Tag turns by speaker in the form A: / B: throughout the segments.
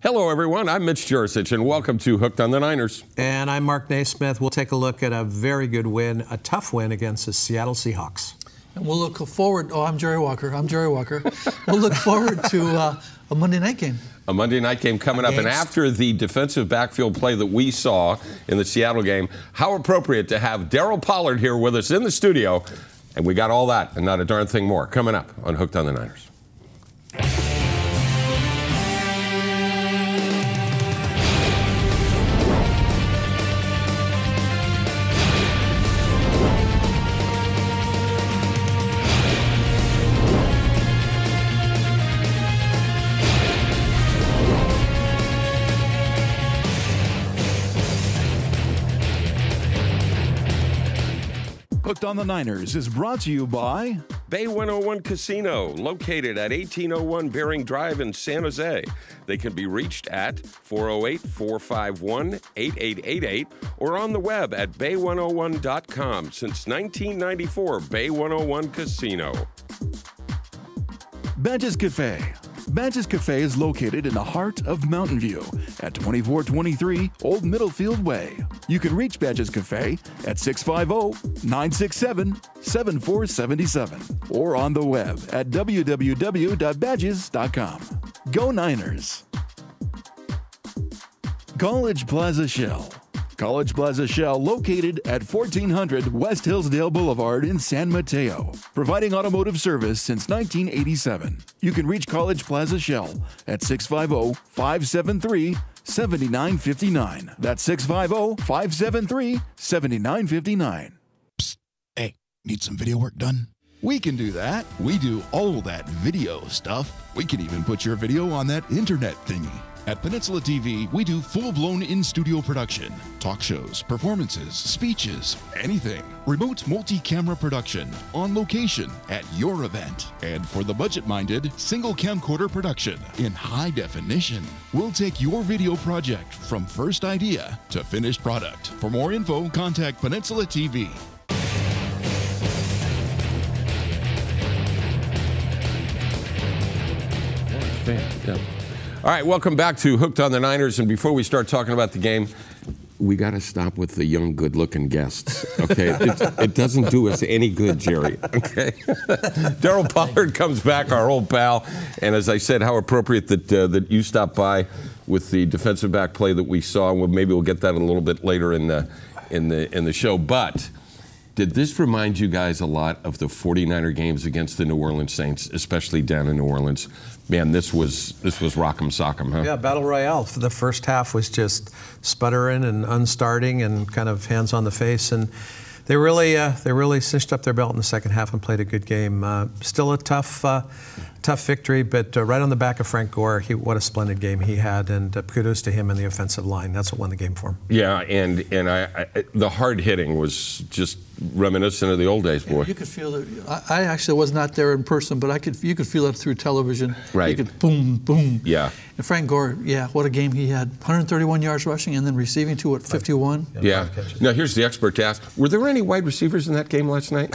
A: Hello, everyone. I'm Mitch Juricich, and welcome to Hooked on the Niners.
B: And I'm Mark Naismith. We'll take a look at a very good win, a tough win against the Seattle Seahawks.
C: And we'll look forward. Oh, I'm Jerry Walker. We'll look forward to a Monday night game.
A: A Monday night game coming up. And after the defensive backfield play that we saw in the Seattle game, how appropriate to have Darryl Pollard here with us in the studio. And we got all that and not a darn thing more coming up on Hooked on the Niners.
D: Hooked on the Niners is brought to you by
A: Bay 101 Casino, located at 1801 Bering Drive in San Jose. They can be reached at 408-451-8888 or on the web at bay101.com. Since 1994, Bay 101 Casino.
D: Badges Cafe. Badges Cafe is located in the heart of Mountain View at 2423 Old Middlefield Way. You can reach Badges Cafe at 650-967-7477 or on the web at www.badges.com. Go Niners! College Plaza Shell. College Plaza Shell, located at 1400 West Hillsdale Boulevard in San Mateo, providing automotive service since 1987. You can reach College Plaza Shell at 650-573-7959. That's 650-573-7959.
E: Psst. Hey, need some video work done? We can do that. We do all that video stuff. We can even put your video on that internet thingy. At Peninsula TV, we do full-blown in-studio production, talk shows, performances, speeches, anything. Remote multi-camera production, on location, at your event. And for the budget-minded, single camcorder production in high definition. We'll take your video project from first idea to finished product. For more info, contact Peninsula TV.
A: Yeah. All right, welcome back to Hooked on the Niners. And before we start talking about the game, we got to stop with the young, good-looking guests. Okay, it doesn't do us any good, Jerry. Okay, Darryl Pollard comes back, our old pal, and as I said, how appropriate that you stopped by with the defensive back play that we saw. Well, maybe we'll get that a little bit later in the show. But did this remind you guys a lot of the 49er games against the New Orleans Saints, especially down in New Orleans? Man, this was rock'em sock'em, huh?
B: Yeah, battle royale. The first half was just sputtering and unstarting and kind of hands on the face, and they really cinched up their belt in the second half and played a good game. Still a tough victory, but right on the back of Frank Gore. What a splendid game he had, and kudos to him and the offensive line. That's what won the game for him.
A: Yeah, and the hard hitting was just reminiscent of the old days, boy.
C: You could feel it. I actually was not there in person, but you could feel it through television.
A: Right.
C: You could boom, boom.
A: Yeah.
C: And Frank Gore, yeah, what a game he had. 131 yards rushing and then receiving to 51.
A: Yeah. Now here's the expert task. Were there any wide receivers in that game last night?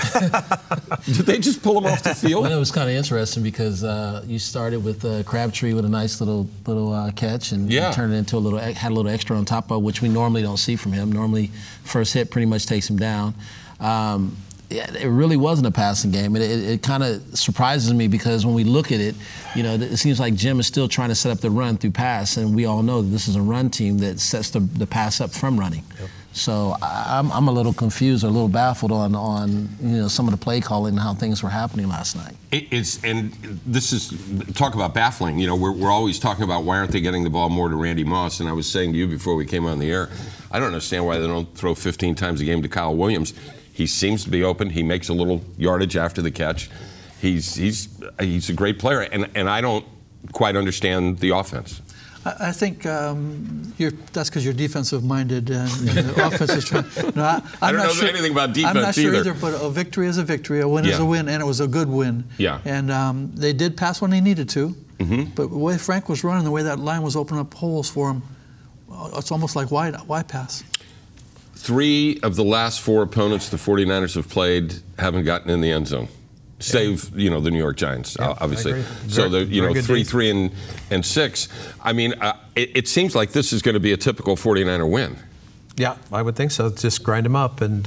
A: Did they just pull them off the field?
F: Well, it was kind of interesting because you started with Crabtree with a nice little catch and turned it into had a little extra on top of, which we normally don't see from him. Normally, first hit pretty much takes him down. It really wasn't a passing game. It kind of surprises me because when we look at it, you know, it seems like Jim is still trying to set up the run through pass, and we all know that this is a run team that sets the pass up from running. Yep. So I'm a little confused or a little baffled on some of the play calling and how things were happening last night.
A: And this is, talk about baffling. You know, we're always talking about why aren't they getting the ball more to Randy Moss, and I was saying to you before we came on the air, I don't understand why they don't throw 15 times a game to Kyle Williams. He seems to be open. He makes a little yardage after the catch. He's a great player, and I don't quite understand the offense.
C: I think that's because you're defensive-minded and the offense is trying. No,
A: I don't know anything about defense
C: I'm not sure
A: either.
C: But a victory is a victory. A win is a win, and it was a good win.
A: Yeah.
C: And they did pass when they needed to.
A: Mm-hmm.
C: But the way Frank was running, the way that line was opening up holes for him, it's almost like wide pass. 3
A: of the last 4 opponents the 49ers have played haven't gotten in the end zone. save the New York Giants, obviously. So the 3-3-6. I mean, it seems like this is going to be a typical 49er win.
B: Yeah, I would think so. Just grind them up. And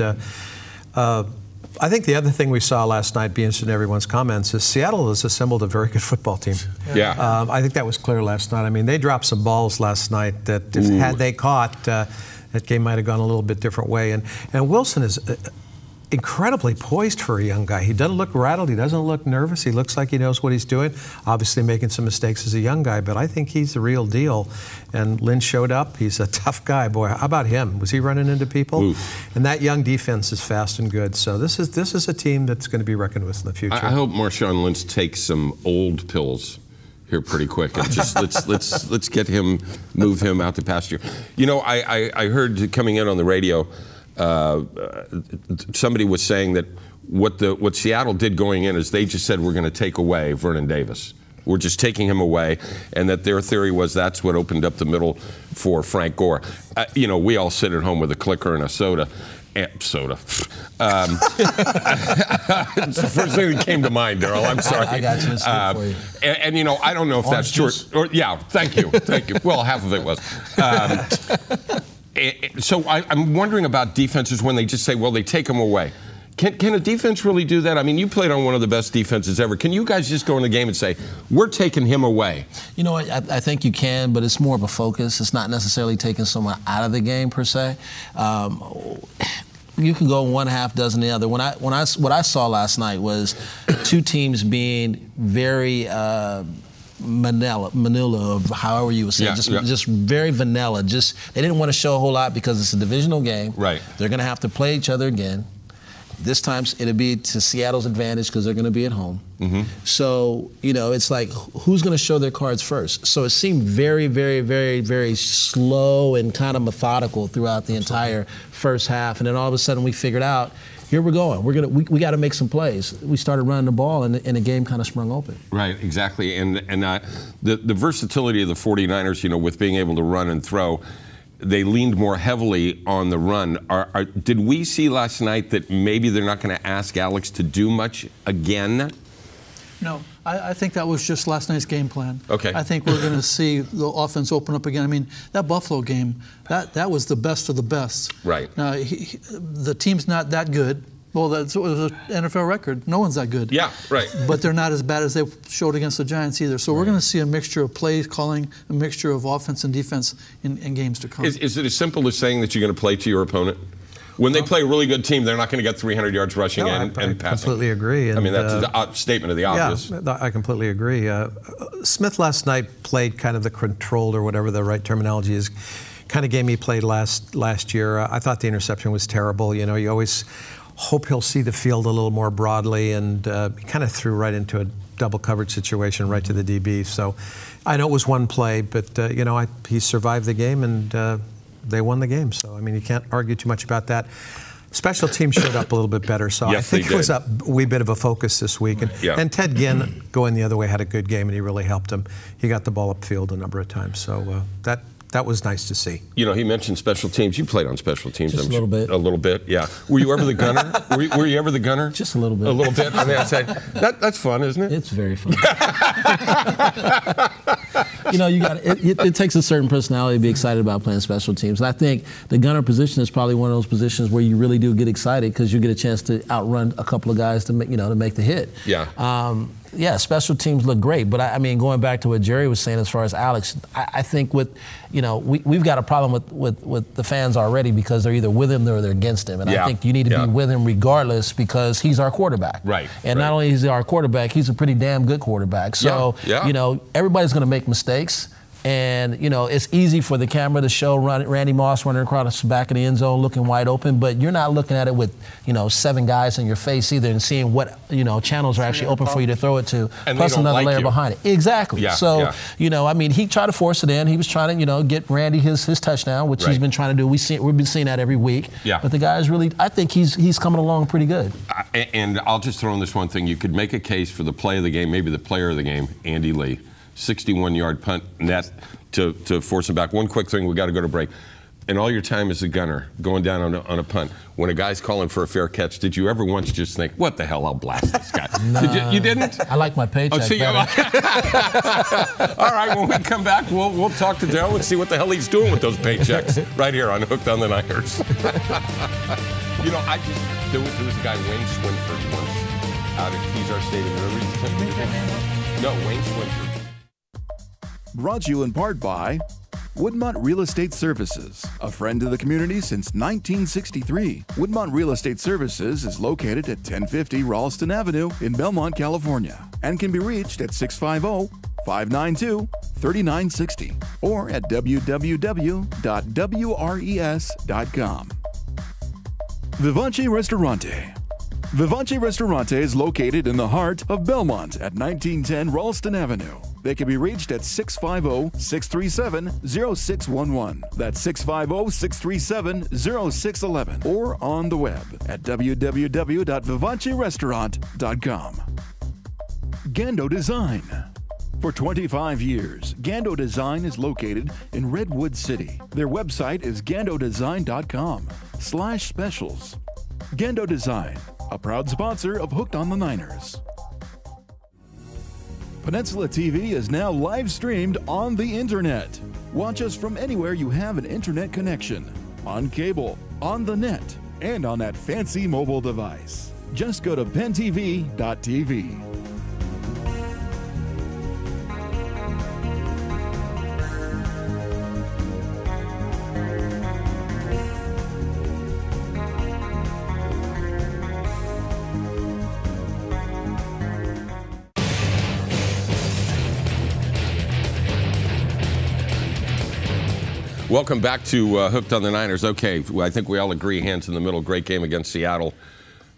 B: I think the other thing we saw last night, be interested in everyone's comments, is Seattle has assembled a very good football team.
A: Yeah.
B: I think that was clear last night. I mean, they dropped some balls last night that had they caught, that game might have gone a little bit different way. And Wilson is incredibly poised for a young guy. He doesn't look rattled. He doesn't look nervous. He looks like he knows what he's doing. Obviously making some mistakes as a young guy, but I think he's the real deal. And Lynn showed up. He's a tough guy. Boy, how about him? Was he running into people? Oof. And that young defense is fast and good. So this is a team that's going to be reckoned with in the future.
A: I hope Marshawn Lynch takes some old pills here pretty quick and just let's get him, move him out to pasture. I heard coming in on the radio, somebody was saying that what Seattle did going in is they just said, we're going to take away Vernon Davis. We're just taking him away, and that their theory was that's what opened up the middle for Frank Gore. We all sit at home with a clicker and a soda. It's the first thing that came to mind, Darryl. I'm sorry.
F: I got you. For you.
A: And I don't know if that's true. Thank you. Well, half of it was. So I'm wondering about defenses when they just say, well, they take them away. Can a defense really do that? I mean, you played on one of the best defenses ever. Can you guys just go in the game and say, we're taking him away?
F: I think you can, but it's more of a focus. It's not necessarily taking someone out of the game, per se. You can go one half dozen the other. What I saw last night was two teams being very Manila, of however you would say, just very vanilla. They didn't want to show a whole lot because it's a divisional game.
A: Right.
F: They're going to have to play each other again. This time it'll be to Seattle's advantage because they're going to be at home. Mm-hmm. So, it's like, who's going to show their cards first? So it seemed very, very, very, very slow and kind of methodical throughout the entire first half. And then all of a sudden we figured out, here we're going. We got to make some plays. We started running the ball, and the game kind of sprung open.
A: Right, exactly. And the versatility of the 49ers, with being able to run and throw, they leaned more heavily on the run. Did we see last night that maybe they're not going to ask Alex to do much again?
C: No, I think that was just last night's game plan.
A: Okay.
C: I think we're going to see the offense open up again. I mean, that Buffalo game, that was the best of the best.
A: Right.
C: Now, the team's not that good. Well, it was an NFL record. No one's that good.
A: Yeah, right.
C: But they're not as bad as they showed against the Giants either. So we're going to see a mixture of play calling, a mixture of offense and defense in games to come.
A: Is it as simple as saying that you're going to play to your opponent? When they play a really good team, they're not going to get 300 yards rushing and passing.
B: I completely agree.
A: And, that's a statement of the obvious.
B: Yeah, I completely agree. Smith last night played kind of the controlled, or whatever the right terminology is, kind of game he played last year. I thought the interception was terrible. You always hope he'll see the field a little more broadly, and he kind of threw right into a double coverage situation right to the DB. So I know it was one play, but he survived the game, and they won the game. So I mean, you can't argue too much about that. Special teams showed up a little bit better, so
A: yes,
B: I think it was a wee bit of a focus this week. And Ted Ginn, going the other way, had a good game, and he really helped him. He got the ball upfield a number of times, so that was nice to see.
A: He mentioned special teams. You played on special teams.
F: Just a little bit.
A: A little bit, yeah. Were you ever the gunner? were you ever the gunner?
F: Just a little bit.
A: A little bit on the outside. That's fun, isn't it?
F: It's very fun. It takes a certain personality to be excited about playing special teams. And I think the gunner position is probably one of those positions where you really do get excited because you get a chance to outrun a couple of guys to make the hit.
A: Yeah.
F: Special teams look great, but I mean, going back to what Jerry was saying as far as Alex, I think we've got a problem with the fans already because they're either with him or they're against him, and I think you need to be with him regardless because he's our quarterback.
A: Right.
F: And not only is he our quarterback, he's a pretty damn good quarterback. So everybody's going to make mistakes. And, it's easy for the camera to show Randy Moss running across the back of the end zone looking wide open, but you're not looking at it with, 7 guys in your face either and seeing what, channels are actually open for you to throw it to,
A: and
F: plus another layer behind it. Exactly.
A: Yeah,
F: so, he tried to force it in. He was trying to, get Randy his touchdown, which he's been trying to do. We've been seeing that every week.
A: Yeah.
F: But the guy's really, I think he's coming along pretty good.
A: And I'll just throw in this one thing. You could make a case for the play of the game, maybe the player of the game, Andy Lee. 61-yard punt net to force him back. One quick thing, we got to go to break. and all your time as a gunner, going down on a punt, when a guy's calling for a fair catch, did you ever once just think, what the hell, I'll blast this guy?
F: Nah,
A: you didn't?
F: I like my paycheck better.
A: All right, when we come back, we'll talk to Darryl and see what the hell he's doing with those paychecks right here on Hooked on the Niners. You know, there was a guy, Wayne Swinford, once out at Kezar Stadium. No, Wayne Swinford.
D: Brought to you in part by Woodmont Real Estate Services, a friend to the community since 1963. Woodmont Real Estate Services is located at 1050 Ralston Avenue in Belmont, California, and can be reached at 650-592-3960 or at www.wres.com. Vivace Ristorante. Vivace Ristorante is located in the heart of Belmont at 1910 Ralston Avenue. They can be reached at 650-637-0611. That's 650-637-0611. Or on the web at www.vivacerestaurant.com. Gando Design. For 25 years, Gando Design is located in Redwood City. Their website is gandodesign.com/specials. Gando Design, a proud sponsor of Hooked on the Niners. Peninsula TV is now live streamed on the internet. Watch us from anywhere you have an internet connection, on cable, on the net, and on that fancy mobile device. Just go to pentv.tv.
A: Welcome back to Hooked on the Niners. Okay, I think we all agree, hands in the middle, great game against Seattle.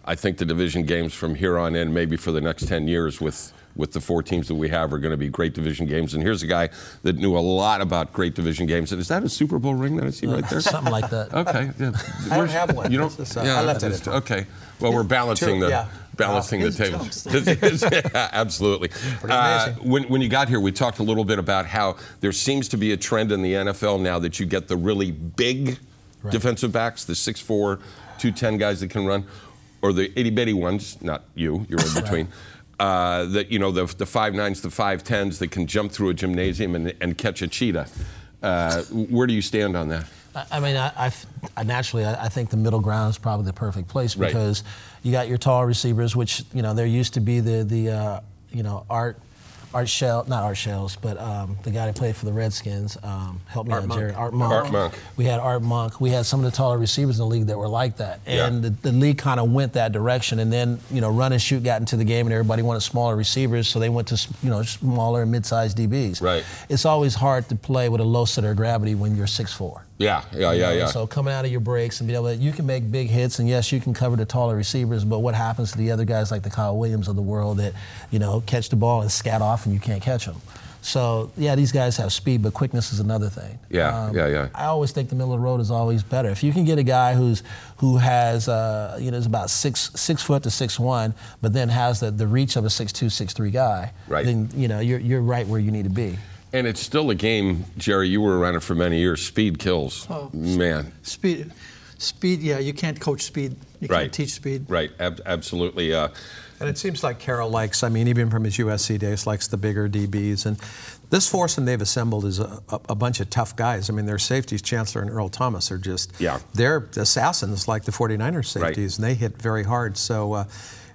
A: I think the division games from here on in, maybe for the next 10 years with the 4 teams that we have, are going to be great division games. And here's a guy that knew a lot about great division games. And is that a Super Bowl ring that I see right there?
F: Something like that.
A: Okay. Yeah.
B: I don't have one.
A: You don't?
B: I left it at home.
A: Okay. Well, we're balancing the tables. Yeah, absolutely.
B: Pretty amazing.
A: When you got here, we talked a little bit about how there seems to be a trend in the NFL now that you get the really big defensive backs, the 6'4", 210 guys that can run, or the itty-bitty ones, not you, you're in between, that, you know, the 5'9", the 5'10s that can jump through a gymnasium and catch a cheetah. Where do you stand on that?
F: I mean, I naturally think the middle ground is probably the perfect place because you got your tall receivers, which, you know, there used to be the Art Shells, but the guy that played for the Redskins, help me out, Jerry. Art Monk. We had Art Monk. We had some of the taller receivers in the league that were like that. And the league kind of went that direction. And then, you know, run and shoot got into the game and everybody wanted smaller receivers, so they went to, you know, smaller and mid-sized DBs.
A: Right.
F: It's always hard to play with a low center of gravity when you're 6'4".
A: Yeah.
F: So coming out of your breaks and be able to, you can make big hits, and yes, you can cover the taller receivers, but what happens to the other guys like the Kyle Williams of the world that, you know, catch the ball and scat off and you can't catch them? So, yeah, these guys have speed, but quickness is another thing.
A: Yeah.
F: I always think the middle of the road is always better. If you can get a guy who has, is about 6 foot to 6'1", but then has the reach of a 6'2", 6'3" guy, then, you know, you're right where you need to be.
A: And it's still a game, Jerry, you were around it for many years. Speed kills.
C: Oh,
A: man.
C: Speed, yeah, you can't coach speed. You can't teach speed.
A: Right, absolutely.
B: And it seems like Carroll likes, I mean, even from his USC days, likes the bigger DBs. And this foursome they've assembled is a bunch of tough guys. I mean, their safeties, Chancellor and Earl Thomas, are just, they're assassins like the 49ers safeties, and they hit very hard. So,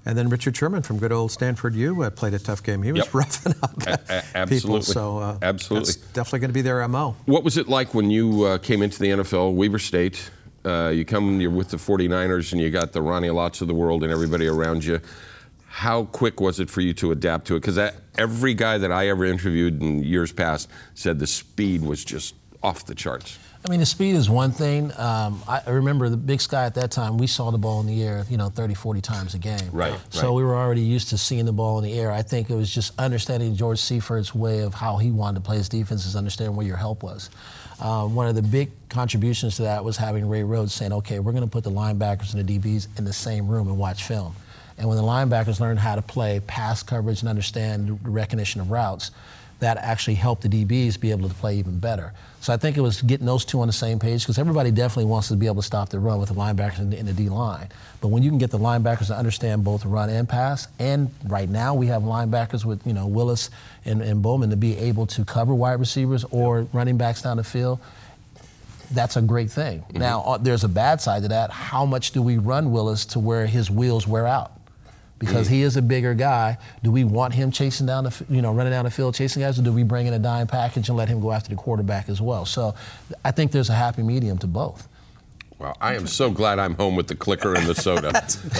B: and then Richard Sherman from good old Stanford U played a tough game. He was roughing up people. So
A: absolutely.
B: That's definitely going to be their MO.
A: What was it like when you came into the NFL, Weber State? You're with the 49ers, and you got the Ronnie Lotts of the world and everybody around you. How quick was it for you to adapt to it? Because every guy that I ever interviewed in years past said the speed was just off the charts.
F: I mean, the speed is one thing. I remember the Big Sky at that time, we saw the ball in the air, 30, 40 times a game.
A: Right.
F: So we were already used to seeing the ball in the air. I think it was just understanding George Seiferd's way of how he wanted to play his defense is understanding where your help was. One of the big contributions to that was having Ray Rhodes saying, okay, we're going to put the linebackers and the DBs in the same room and watch film. And when the linebackers learn how to play pass coverage and understand the recognition of routes, that actually helped the DBs be able to play even better. So I think it was getting those two on the same page, because everybody definitely wants to be able to stop the run with the linebackers in the D-line. But when you can get the linebackers to understand both run and pass, and right now we have linebackers with, you know, Willis and Bowman to be able to cover wide receivers or running backs down the field, that's a great thing. Now, there's a bad side to that. How much do we run Willis to where his wheels wear out? Because he is a bigger guy. Do we want him chasing down the, running down the field chasing guys, or do we bring in a dime package and let him go after the quarterback as well? So I think there's a happy medium to both.
A: Well, I am so glad I'm home with the clicker and the soda.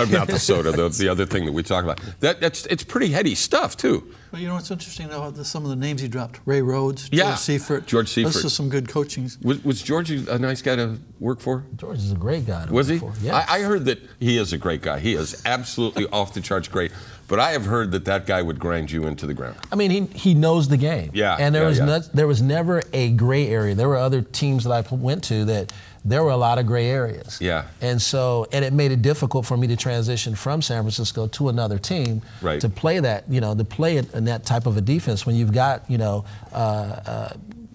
A: Not the soda, the other thing that we talk about. It's pretty heady stuff, too.
C: Well, you know what's interesting, though, some of the names he dropped. Ray Rhodes,
A: Yeah.
C: George Seifert. This is some good coaching.
A: Was George a nice guy to work for?
F: George is a great guy to
A: Was
F: work
A: he?
F: for. Yes.
A: I heard that he is a great guy. He is absolutely off the charts great. But I have heard that guy would grind you into the ground.
F: I mean, he knows the game.
A: Yeah.
F: And there was never a gray area. There were other teams that I went to that there were a lot of gray areas.
A: Yeah.
F: And it made it difficult for me to transition from San Francisco to another team to play that, to play it in that type of a defense when you've got,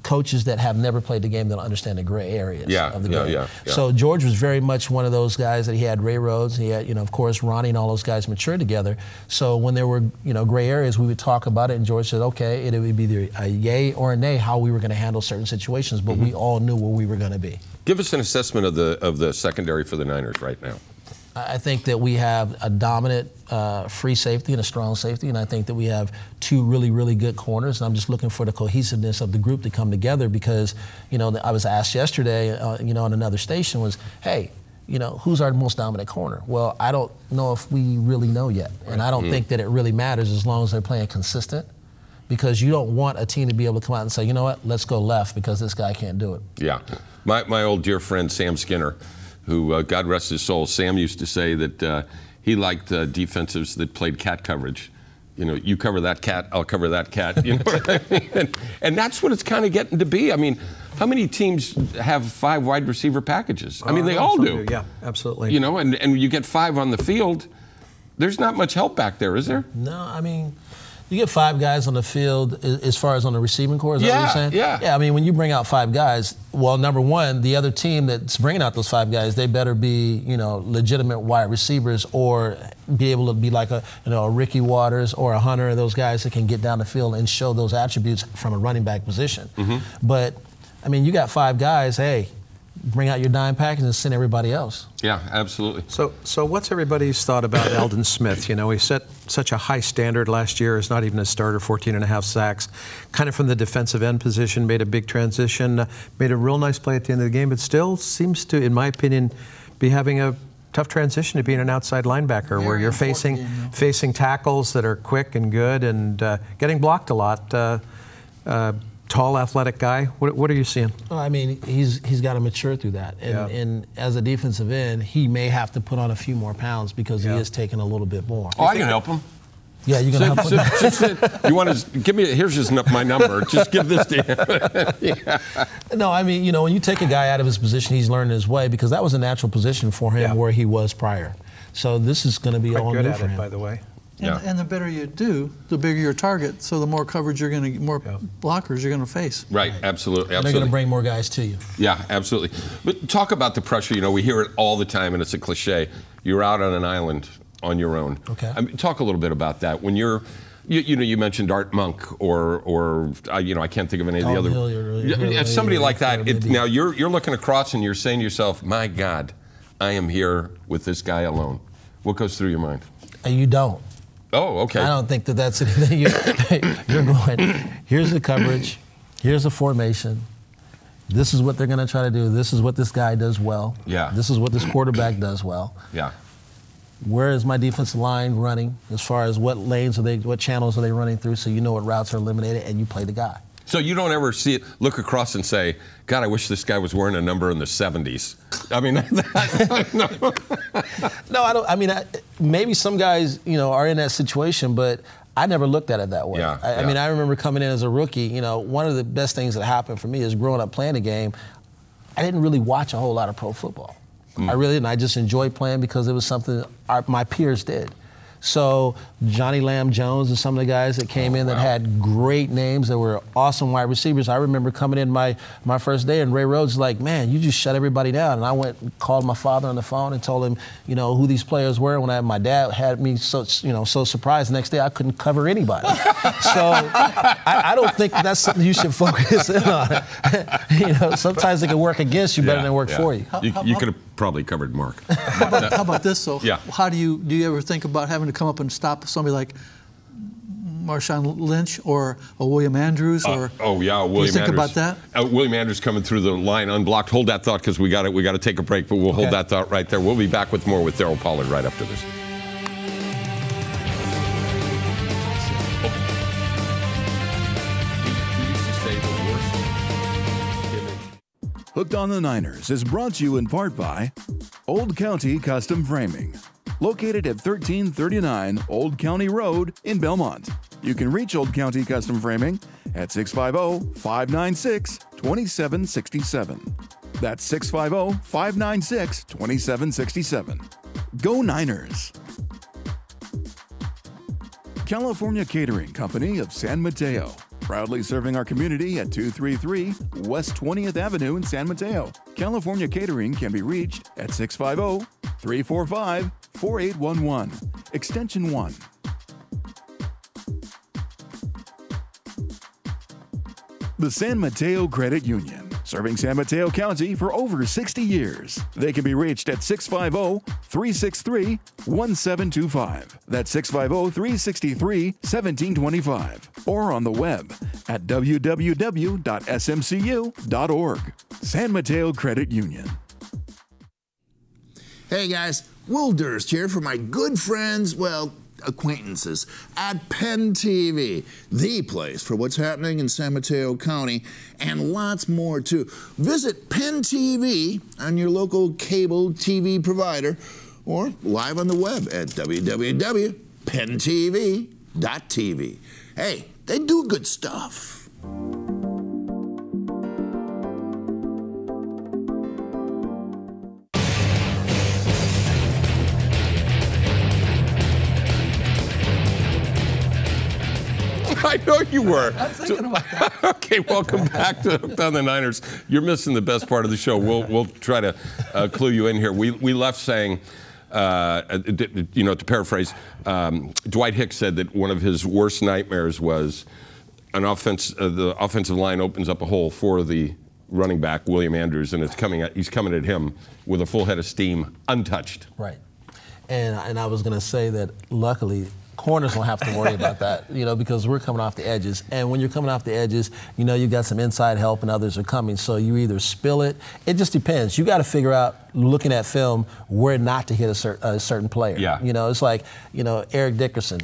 F: coaches that have never played the game that don't understand the gray areas of the game.
A: Yeah.
F: So George was very much one of those guys that he had Ray Rhodes, he had, of course, Ronnie and all those guys matured together. So when there were, gray areas, we would talk about it, and George said, okay, it would be either a yay or a nay how we were going to handle certain situations, but we all knew where we were going to be.
A: Give us an assessment of the secondary for the Niners right now.
F: I think that we have a dominant free safety and a strong safety, and I think that we have two really, really good corners. And I'm just looking for the cohesiveness of the group to come together because, I was asked yesterday, on another station was, hey, who's our most dominant corner? Well, I don't know if we really know yet. And I don't think that it really matters as long as they're playing consistent, because you don't want a team to be able to come out and say, you know what, let's go left because this guy can't do it. Yeah.
A: My old dear friend Sam Skinner, who, God rest his soul, Sam used to say that he liked defensives that played cat coverage. You cover that cat, I'll cover that cat. You know what I mean? And that's what it's kind of getting to be. I mean, how many teams have 5 wide receiver packages? I mean, they all do.
B: Yeah, absolutely.
A: And you get 5 on the field, there's not much help back there, is there?
F: No, I mean, you get 5 guys on the field as far as on the receiving corps, is that what you're saying?
A: Yeah.
F: Yeah, I mean, when you bring out 5 guys, well, number one, the other team that's bringing out those 5 guys, they better be, legitimate wide receivers or be able to be like a Ricky Waters or a Hunter, those guys that can get down the field and show those attributes from a running back position. But, I mean, you got 5 guys, hey, bring out your dime package and send everybody else.
A: Yeah, absolutely.
B: So what's everybody's thought about Eldon Smith? He set such a high standard last year as not even a starter, 14.5 sacks, kind of from the defensive end position, made a big transition, made a real nice play at the end of the game, but still seems to, in my opinion, be having a tough transition to being an outside linebacker where you're facing tackles that are quick and good and getting blocked a lot. Tall, athletic guy. What are you seeing?
F: Well, I mean, he's got to mature through that. And as a defensive end, he may have to put on a few more pounds because he is taking a little bit more.
A: Oh, I can help him.
F: Yeah, you're going to help him.
A: You want to give me, here's just my number. Just give this to him.
F: No, I mean, when you take a guy out of his position, he's learning his way because that was a natural position for him where he was prior. So this is going to be all new for him.
B: Quite good at it, by the way.
C: And the better you do, the bigger your target, so the more coverage you're going to get, more blockers you're going to face.
A: Right, absolutely.
F: And they're going to bring more guys to you.
A: Yeah, absolutely. But talk about the pressure. We hear it all the time, and it's a cliche. You're out on an island on your own.
F: Okay.
A: I mean, talk a little bit about that. When you mentioned Art Monk or I can't think of any of the other. Somebody like that. Now you're looking across and you're saying to yourself, my God, I am here with this guy alone. What goes through your mind?
F: You don't.
A: Oh, okay.
F: I don't think that's anything. You're going, here's the coverage, here's the formation, this is what they're going to try to do, this is what this guy does well, this is what this quarterback does well.
A: Yeah.
F: Where is my defensive line running as far as what lanes what channels are they running through so you know what routes are eliminated and you play the guy.
A: So you don't ever look across and say, God, I wish this guy was wearing a number in the 70s. I mean,
F: no, I don't. I mean, maybe some guys, are in that situation, but I never looked at it that way. I mean, I remember coming in as a rookie. One of the best things that happened for me is growing up playing the game. I didn't really watch a whole lot of pro football. I really didn't. I just enjoyed playing because it was something my peers did. So Johnny Lamb Jones and some of the guys that came in that had great names that were awesome wide receivers. I remember coming in my first day and Ray Rhodes was like, man, you just shut everybody down. And I went and called my father on the phone and told him, who these players were. When my dad had me so surprised the next day I couldn't cover anybody. So I don't think that's something you should focus in on. Sometimes it can work against you better than work for you.
A: You could have probably covered Mark.
C: How about this, though?
A: Yeah.
C: How do you ever think about having to come up and stop somebody like Marshawn Lynch or a William Andrews? Or
A: William Andrews.
C: Do you think about that?
A: William Andrews coming through the line unblocked. Hold that thought because we got to take a break, but we'll hold that thought right there. We'll be back with more with Darryl Pollard right after this.
D: Hooked on the Niners is brought to you in part by Old County Custom Framing, located at 1339 Old County Road in Belmont. You can reach Old County Custom Framing at 650-596-2767. That's 650-596-2767. Go Niners! California Catering Company of San Mateo, proudly serving our community at 233 West 20th Avenue in San Mateo. California Catering can be reached at 650-345-4811, extension 1. The San Mateo Credit Union, serving San Mateo County for over 60 years. They can be reached at 650-363-1725. That's 650-363-1725. Or on the web at www.smcu.org. San Mateo Credit Union.
G: Hey guys, Will Durst here for my good friends, acquaintances at Penn TV, the place for what's happening in San Mateo County, and lots more too. Visit Penn TV on your local cable TV provider or live on the web at www.penntv.tv. Hey, they do good stuff.
A: I know you were.
C: I'm thinking about that.
A: Okay, welcome back to Hooked on the Niners. You're missing the best part of the show. We'll try to clue you in here. We left saying, to paraphrase, Dwight Hicks said that one of his worst nightmares was the offensive line opens up a hole for the running back, William Andrews, and he's coming at him with a full head of steam, untouched.
F: Right. And I was going to say that luckily, corners don't have to worry about that, because we're coming off the edges. And when you're coming off the edges, you've got some inside help and others are coming. So you either spill it. It just depends. You got to figure out, looking at film, where not to hit a certain player.
A: Yeah.
F: It's like, Eric Dickerson.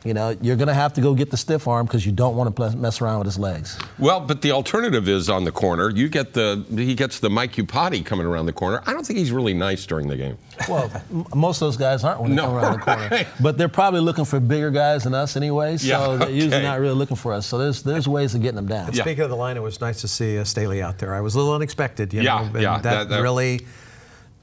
F: You're going to have to go get the stiff arm because you don't want to mess around with his legs.
A: Well, but the alternative is on the corner. He gets the Mike Upati coming around the corner. I don't think he's really nice during the game.
F: Well, most of those guys aren't when they come around the corner. Right. But they're probably looking for bigger guys than us anyway, so they're usually not really looking for us. So there's ways of getting them down.
B: Speaking of the line, it was nice to see Staley out there. I was a little unexpected,
A: that
B: really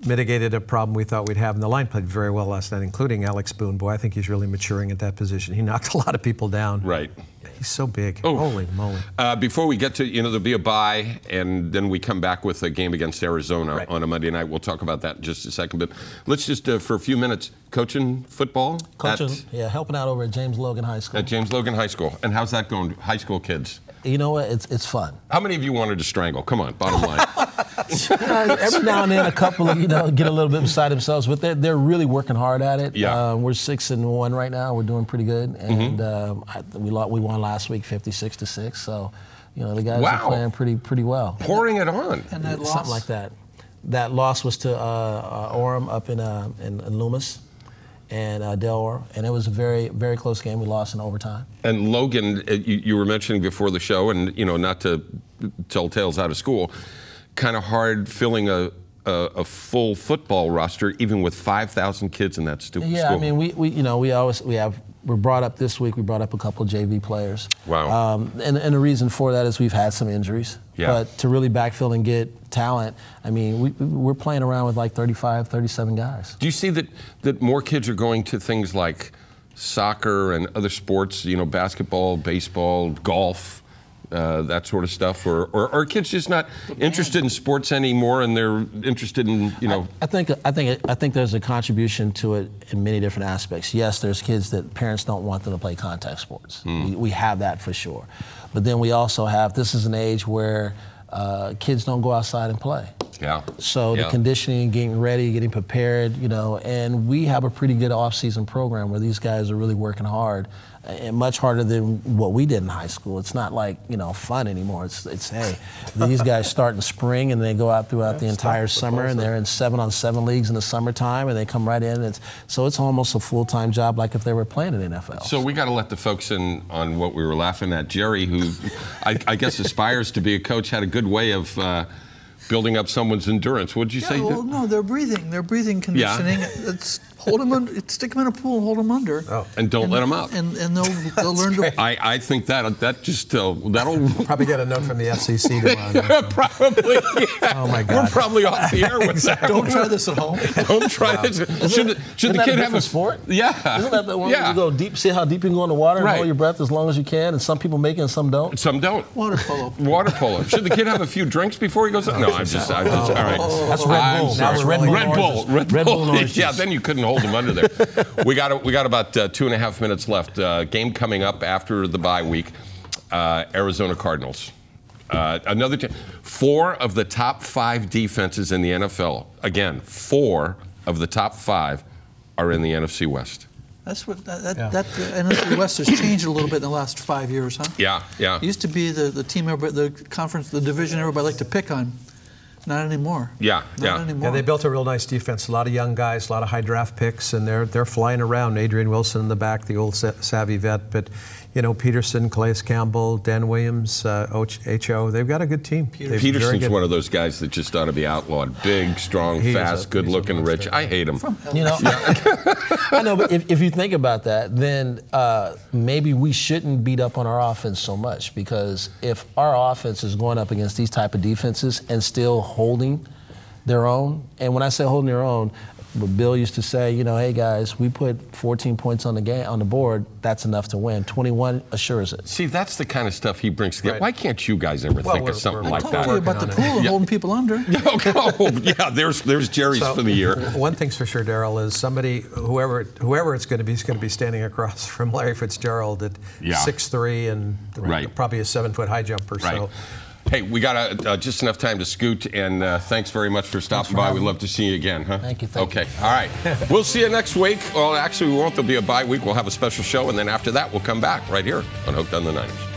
B: mitigated a problem we thought we'd have. And the line played very well last night, including Alex Boone. Boy, I think he's really maturing at that position. He knocked a lot of people down.
A: Right.
B: He's so big. Oh. Holy moly.
A: Before we get to, there'll be a bye, and then we come back with a game against Arizona on a Monday night. We'll talk about that in just a second. But let's just, for a few minutes, coaching football?
F: Helping out over at James Logan High School.
A: At James Logan High School. And how's that going, high school kids?
F: You know what? It's fun.
A: How many of you wanted to strangle? Come on, bottom line.
F: Every now and then, a couple of get a little bit beside themselves, but they're really working hard at it.
A: Yeah.
F: We're 6-1 right now. We're doing pretty good, and we won last week, 56-6. So, the guys are playing pretty well.
A: Pouring it on.
C: And that loss?
F: Something like that. That loss was to Orem up in Loomis. And Delaware, and it was a very, very close game. We lost in overtime.
A: And Logan, you were mentioning before the show, and not to tell tales out of school, kind of hard filling a full football roster, even with 5,000 kids in that school.
F: Yeah, I mean, we're brought up this week. We brought up a couple of JV players.
A: Wow.
F: And the reason for that is we've had some injuries.
A: Yeah.
F: But to really backfill and get talent, I mean, we're playing around with like 35, 37 guys.
A: Do you see that more kids are going to things like soccer and other sports, you know, basketball, baseball, golf, that sort of stuff, or are kids just not interested in sports anymore, and they're interested in, you know?
F: I think there's a contribution to it in many different aspects. Yes, there's kids that parents don't want them to play contact sports. We have that for sure, but then we also have, this is an age where kids don't go outside and play.
A: Yeah.
F: So the conditioning, getting ready, getting prepared, you know, and we have a pretty good off-season program where these guys are really working hard, and much harder than what we did in high school. It's not like, you know, fun anymore. It's hey, these guys start in spring and they go out throughout the entire summer, and they're in 7-on-7 leagues in the summertime, and they come right in. So it's almost a full-time job, like if they were playing in the NFL.
A: So we got to let the folks in on what we were laughing at. Jerry, who I guess aspires to be a coach, had a good way of building up someo's endurance. What did you say?
C: Well, no, they're breathing conditioning. It's hold them under, stick them in a pool and hold them under.
A: And don't let them out.
C: And they'll learn to.
A: I think that just that'll
B: probably get a note from the FCC tomorrow.
A: Probably. Yeah.
B: Oh my God.
A: We're probably off the air with that.
C: Don't try this at home.
A: Don't try this. Should the kid have a
F: sport?
A: Yeah.
F: Isn't that the one where you go deep? See how deep you can go in the water and hold your breath as long as you can, and some people make it and some don't.
A: Some don't.
C: Water polo.
A: Water polo. Should the kid have a few drinks before he goes? No, I'm just. All right.
F: That's Red Bull.
B: Now it's
A: Red Bull.
F: Red Bull and oranges.
A: Yeah, then you couldn't hold them under there. We got about 2.5 minutes left. Game coming up after the bye week. Arizona Cardinals. Another 4 of the top 5 defenses in the NFL. Again, 4 of the top 5 are in the NFC West.
C: That's what that NFC West has changed a little bit in the last 5 years, huh?
A: Yeah. It
C: used to be the team, the conference, the division everybody liked to pick on. Not anymore.
A: Not
C: anymore.
B: Yeah, they built a real nice defense. A lot of young guys, a lot of high draft picks, and they're flying around. Adrian Wilson in the back, the old savvy vet, but you know, Peterson, Calais Campbell, Dan Williams, H.O. They've got a good team.
A: Peterson's one of those guys that just ought to be outlawed. Big, strong, fast, good-looking, rich. I hate him.
F: You know, I know, but if you think about that, then maybe we shouldn't beat up on our offense so much, because if our offense is going up against these type of defenses and still holding their own, and when I say holding their own, but Bill used to say, you know, hey guys, we put 14 points on the board. That's enough to win. 21 assures it.
A: See, that's the kind of stuff he brings together. Why can't you guys ever think of something like that?
C: I told you about the pool and holding people under.
A: There's Jerry's for the year.
B: One thing's for sure, Darryl, is somebody, whoever it's going to be, is going to be standing across from Larry Fitzgerald at 6'3" and probably a 7-foot high jumper. So.
A: Hey, we got just enough time to scoot, and thanks very much for stopping by. We'd love to see you again, huh?
F: Thank you.
A: All right. We'll see you next week. Well, actually, we won't. There'll be a bye week. We'll have a special show, and then after that, we'll come back right here on Hooked on the Niners.